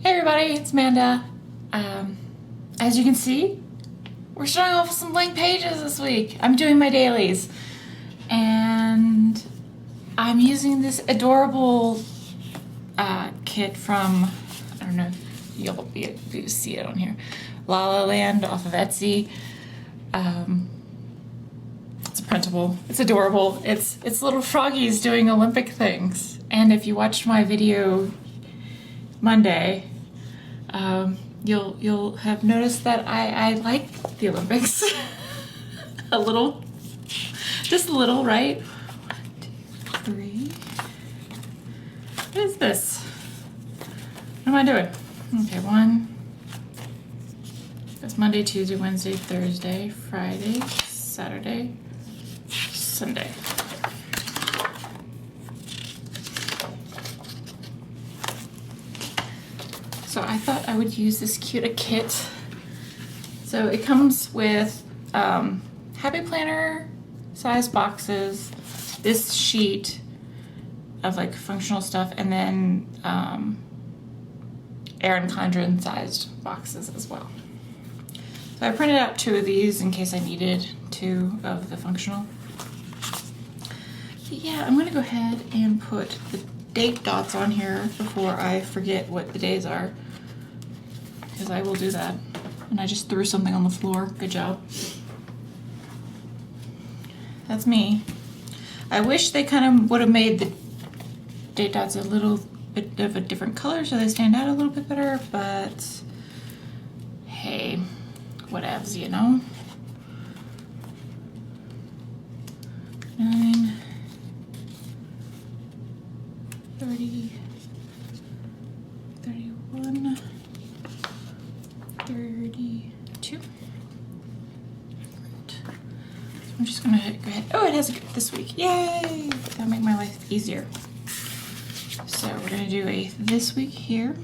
Hey everybody, it's Manda. As you can see, we're starting off with some blank pages this week. I'm doing my dailies, and I'm using this adorable kit from, I don't know if you'll be able to see it on here, La La Land off of Etsy. It's a printable. It's adorable. It's little froggies doing Olympic things. And if you watched my video Monday, you'll have noticed that I like the Olympics a little, just a little, right? 1, 2, 3. What is this? What am I doing? Okay, 1. That's Monday, Tuesday, Wednesday, Thursday, Friday, Saturday, Sunday. So I thought I would use this cute kit. So it comes with Happy Planner size boxes, this sheet of like functional stuff, and then Erin Condren sized boxes as well. So I printed out 2 of these in case I needed 2 of the functional. But yeah, I'm gonna go ahead and put the date dots on here before I forget what the days are, because I will do that. And I just threw something on the floor. Good job. That's me. I wish they kind of would have made the date dots a little bit of a different color so they stand out a little bit better, but hey, whatevs, you know? 9, 30, 31, 32. Right. So I'm just gonna go ahead. Oh, it has a good this week. Yay! That'll make my life easier. So we're gonna do a this week here.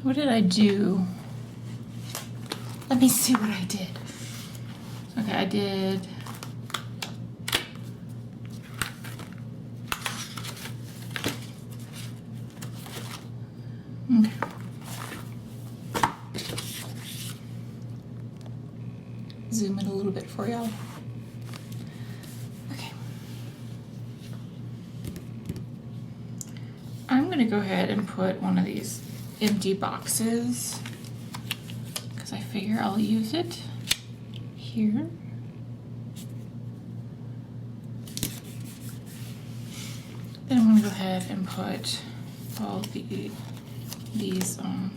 What did I do? Let me see what I did. Okay, I did okay. Zoom in a little bit for y'all. Okay. I'm gonna go ahead and put one of these empty boxes because I figure I'll use it here. Then I'm gonna go ahead and put all these on.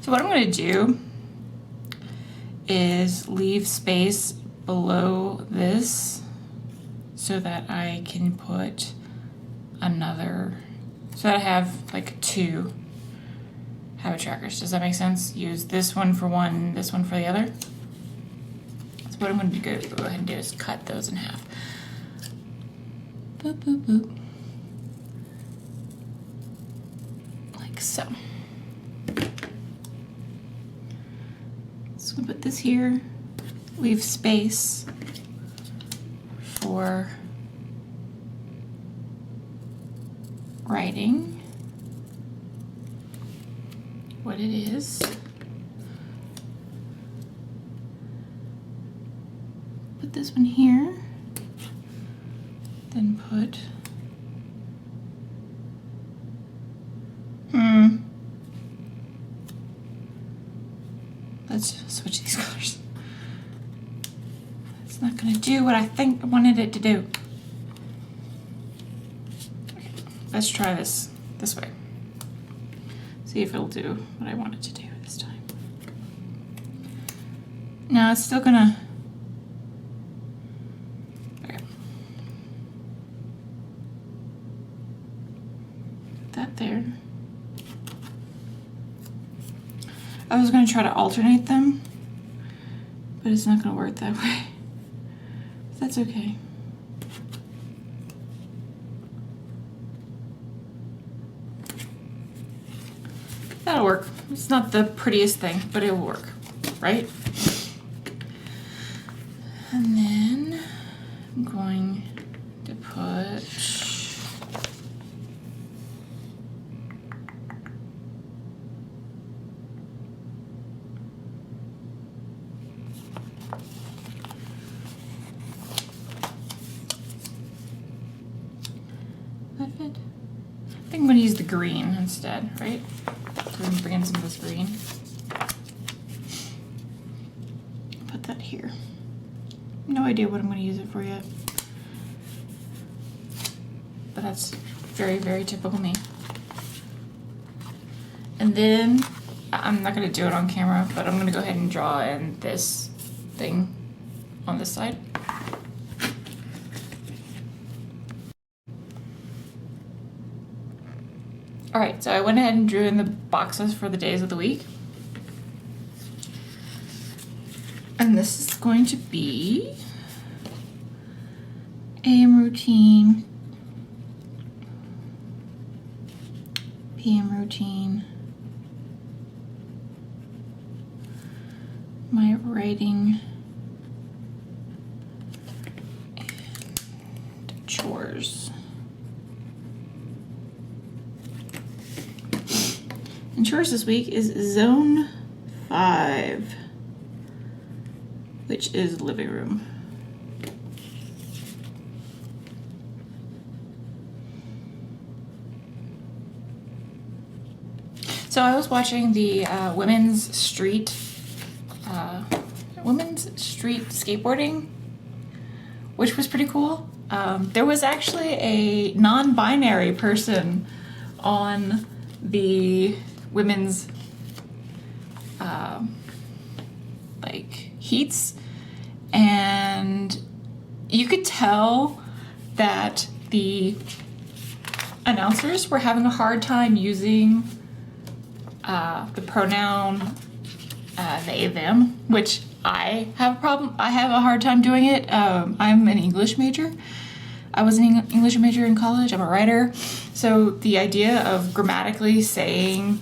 So what I'm gonna do is leave space below this so that I can put another, so that I have like 2 habit trackers. Does that make sense? Use this one for one, this one for the other. So what I'm going to go ahead and do is cut those in half. Boop, boop, boop. Like so. So I'm going to put this here, leave space for writing what it is. Put this one here, then put let's switch these colors. It's not gonna do what I think I wanted it to do. Okay, let's try this way. See if it'll do what I want it to do this time. No, it's still gonna. Okay. Put that there. I was gonna try to alternate them, but it's not gonna work that way. That's okay. That'll work. It's not the prettiest thing, but it'll work, right? And then I'm going to put that fit? I think I'm going to use the green instead, right? So we're going to bring in some of this green. Put that here. No idea what I'm going to use it for yet. But that's very, very typical me. And then, I'm not going to do it on camera, but I'm going to go ahead and draw in this thing on this side. Alright, so I went ahead and drew in the boxes for the days of the week. And this is going to be AM routine, PM routine, my writing, and chores. And chores this week is zone 5, which is living room. So I was watching the women's street skateboarding, which was pretty cool. There was actually a non-binary person on the women's like heats, and you could tell that the announcers were having a hard time using the pronoun they, them, which I have a hard time doing it. I'm an English major. I was an English major in college. I'm a writer. So the idea of grammatically saying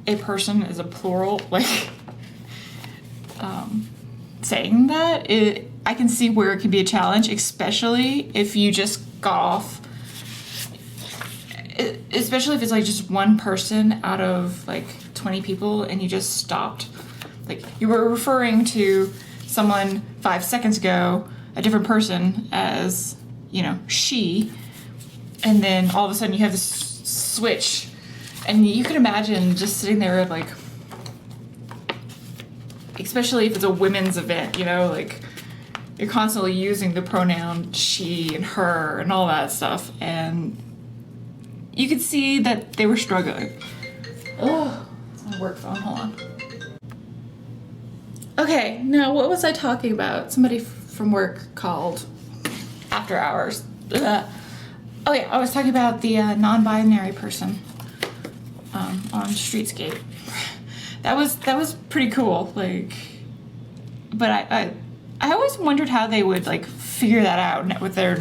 a person is a plural, like saying that, I can see where it can be a challenge, especially if you just got off, especially if it's like just one person out of like 20 people and you just stopped. Like you were referring to someone 5 seconds ago, a different person, as, you know, she, and then all of a sudden you have this switch, and you can imagine just sitting there like, especially if it's a women's event, you know, like you're constantly using the pronoun she and her and all that stuff, and you could see that they were struggling. Oh, my work phone, hold on. Okay, now what was I talking about? Somebody from work called after hours. Ugh. Oh yeah, I was talking about the non-binary person on Streetscape. That was pretty cool. Like, but I always wondered how they would like figure that out with their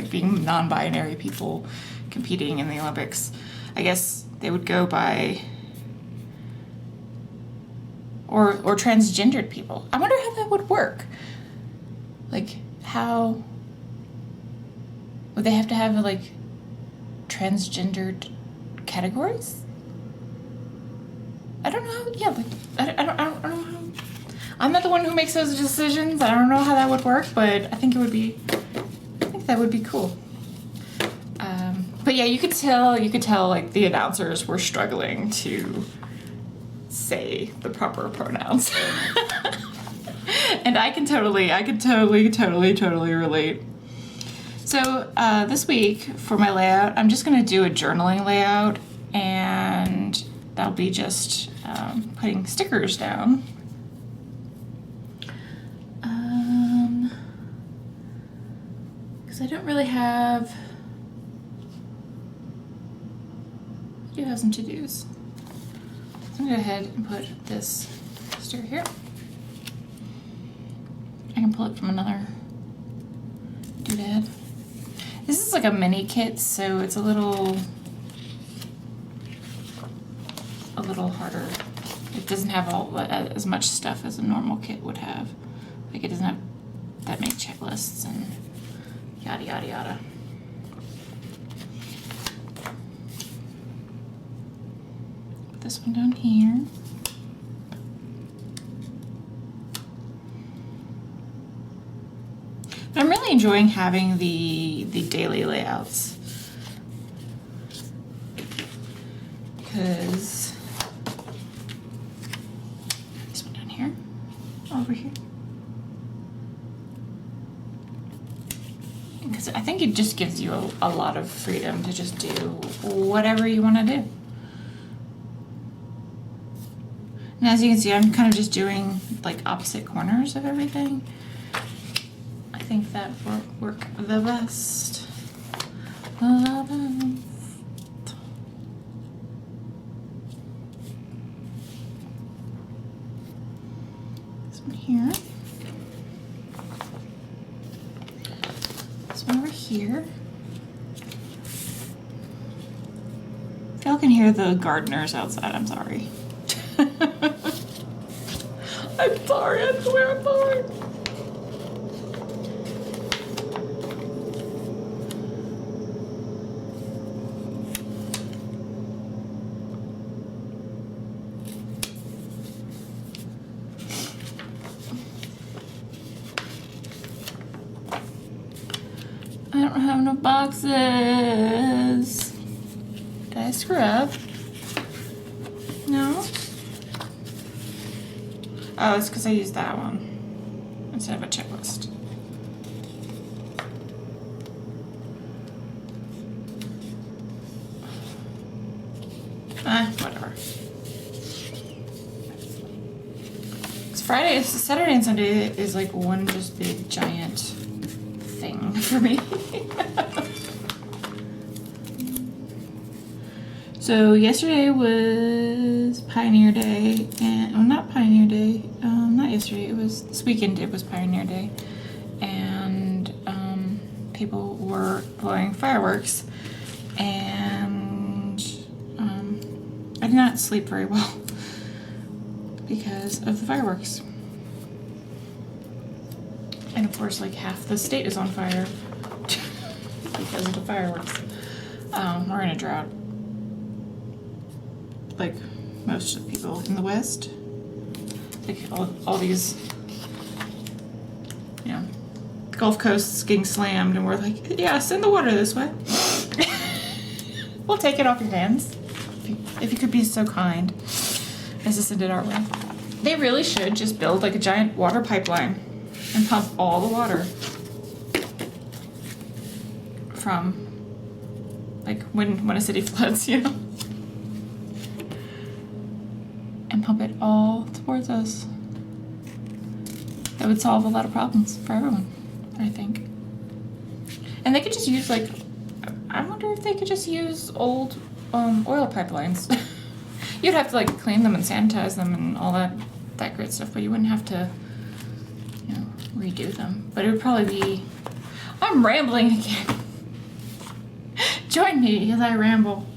being non-binary people competing in the Olympics. I guess they would go by or transgendered people. I wonder how that would work. Like, how would they have to have like transgendered categories? I don't know. Yeah, like I don't know. I'm not the one who makes those decisions. I don't know how that would work, but I think that would be cool. But yeah, you could tell like the announcers were struggling to say the proper pronouns. And I could totally relate. So this week for my layout, I'm just gonna do a journaling layout, and that'll be just putting stickers down. Because I don't really have, I do have some to-dos. So I'm gonna go ahead and put this sticker here. I can pull it from another doodad. This is like a mini kit, so it's a little harder. It doesn't have as much stuff as a normal kit would have. Like, it doesn't have that many checklists and yada, yada, yada. Put this one down here. But I'm really enjoying having the daily layouts. Because this one down here, over here. Because I think it just gives you a lot of freedom to just do whatever you want to do. And as you can see, I'm kind of just doing like opposite corners of everything. I think that will work the best. This one here. This one over here. If y'all can hear the gardeners outside, I'm sorry. I'm sorry, I swear I'm sorry. I don't have no boxes. Did I screw up? No? Oh, it's because I used that one instead of a checklist. Whatever. It's Friday, Saturday and Sunday is like one just big giant thing for me. So yesterday was Pioneer Day, and well, not Pioneer Day. Not yesterday. It was this weekend. It was Pioneer Day, and people were blowing fireworks, and I did not sleep very well because of the fireworks. And of course, like half the state is on fire because of the fireworks. We're in a drought. Like most of the people in the West, like all these, you know, Gulf Coast's getting slammed, and we're like, yeah, send the water this way. We'll take it off your hands, if you could be so kind as to send it our way. They really should just build like a giant water pipeline and pump all the water from, like when a city floods, you know. And pump it all towards us. That would solve a lot of problems for everyone, I think. And they could just use like, I wonder if they could just use old oil pipelines. You'd have to like clean them and sanitize them and all that great stuff, but you wouldn't have to, you know, redo them. But it would probably be, I'm rambling again. Join me as I ramble.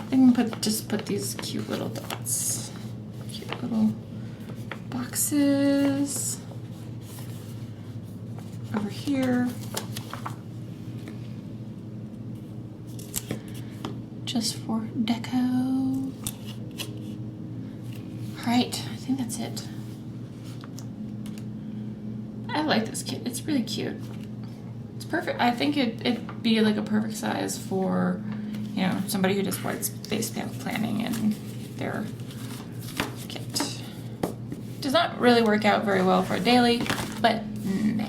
I can just put these cute little dots, cute little boxes over here, just for deco. All right, I think that's it. I like this kit. It's really cute. It's perfect. I think it'd be like a perfect size for, you know, somebody who does white space planning in their kit. Does not really work out very well for a daily, but meh.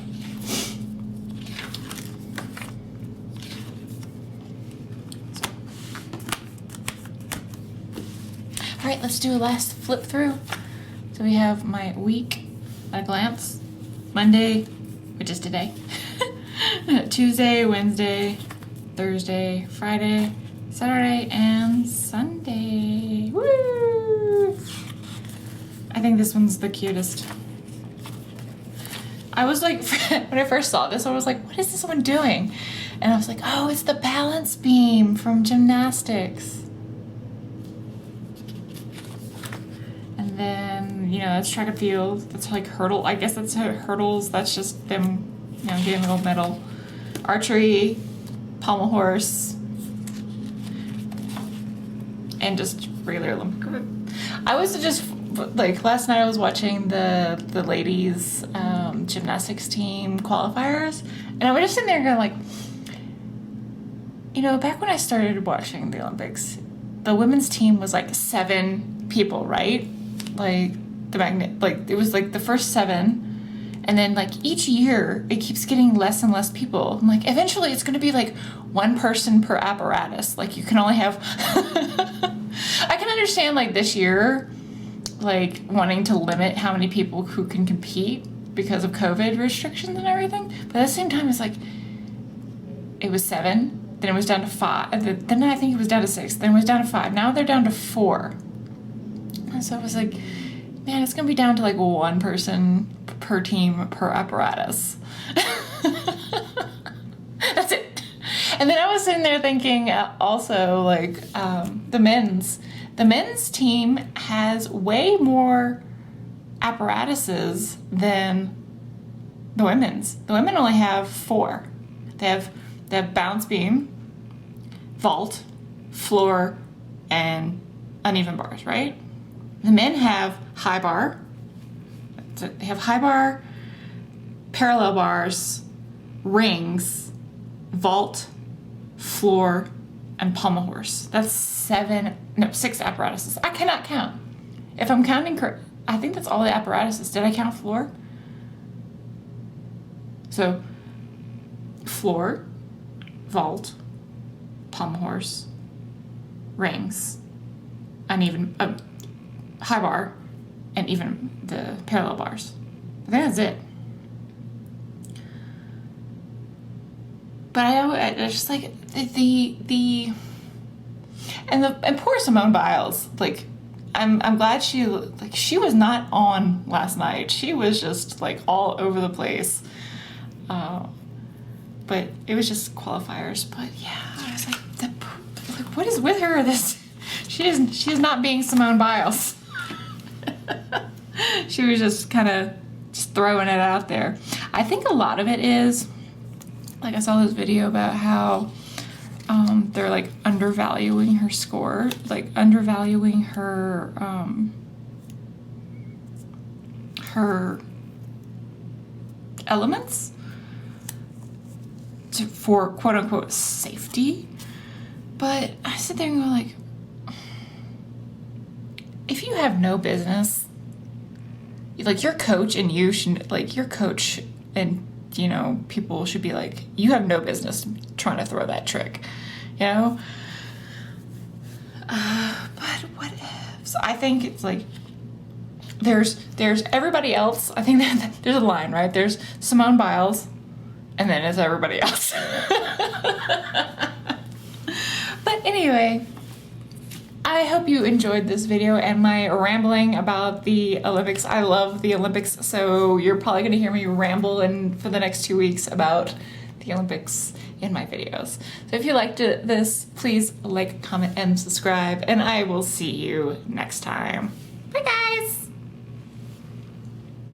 All right, let's do a last flip through. So we have my week at a glance. Monday, which is today. Tuesday, Wednesday, Thursday, Friday, Saturday, and Sunday. Woo! I think this one's the cutest. I was like, when I first saw this, I was like, what is this one doing? And I was like, oh, it's the balance beam from gymnastics. Then, you know, that's track and field. That's like hurdle. I guess that's how hurdles. That's just them You know, getting a little medal. Archery, pommel horse, and just regular Olympic. I was just like last night I was watching the ladies gymnastics team qualifiers, and I was just sitting there going like, you know, back when I started watching the Olympics, the women's team was like 7 people, right? Like it was like the first 7, and then like each year it keeps getting less and less people. I'm like, eventually it's going to be like 1 person per apparatus. Like you can only have. I can understand like this year, like wanting to limit how many people who can compete because of COVID restrictions and everything. But at the same time, it's like it was 7, then it was down to 5, then I think it was down to 6, then it was down to 5. Now they're down to 4. And so I was like, man, it's gonna be down to like 1 person per team per apparatus. That's it. And then I was sitting there thinking also like the men's team has way more apparatuses than the women's. The women only have 4. They have bounce beam, vault, floor, and uneven bars, right? The men have high bar. So they have high bar, parallel bars, rings, vault, floor, and pommel horse. That's 6 apparatuses. I cannot count. If I'm counting correct, I think that's all the apparatuses. Did I count floor? So, floor, vault, pommel horse, rings, uneven, high bar, and even the parallel bars. I think that's it. But I just like and poor Simone Biles. Like, I'm glad she was not on last night. She was just like all over the place. But it was just qualifiers. But yeah, I was like, what is with her? She is not being Simone Biles. She was just kind of just throwing it out there. I think a lot of it is, like I saw this video about how they're like undervaluing her score, like undervaluing her her elements for quote unquote safety. But I sit there and go like, if you have no business, like your coach and you should, like your coach and, you know, people should be like, you have no business trying to throw that trick, you know? But what if? So I think it's like, there's everybody else. I think that there's a line, right? There's Simone Biles, and then it's everybody else. But anyway, I hope you enjoyed this video and my rambling about the Olympics. I love the Olympics, so you're probably going to hear me ramble for the next 2 weeks about the Olympics in my videos. So if you liked this, please like, comment, and subscribe, and I will see you next time. Bye, guys!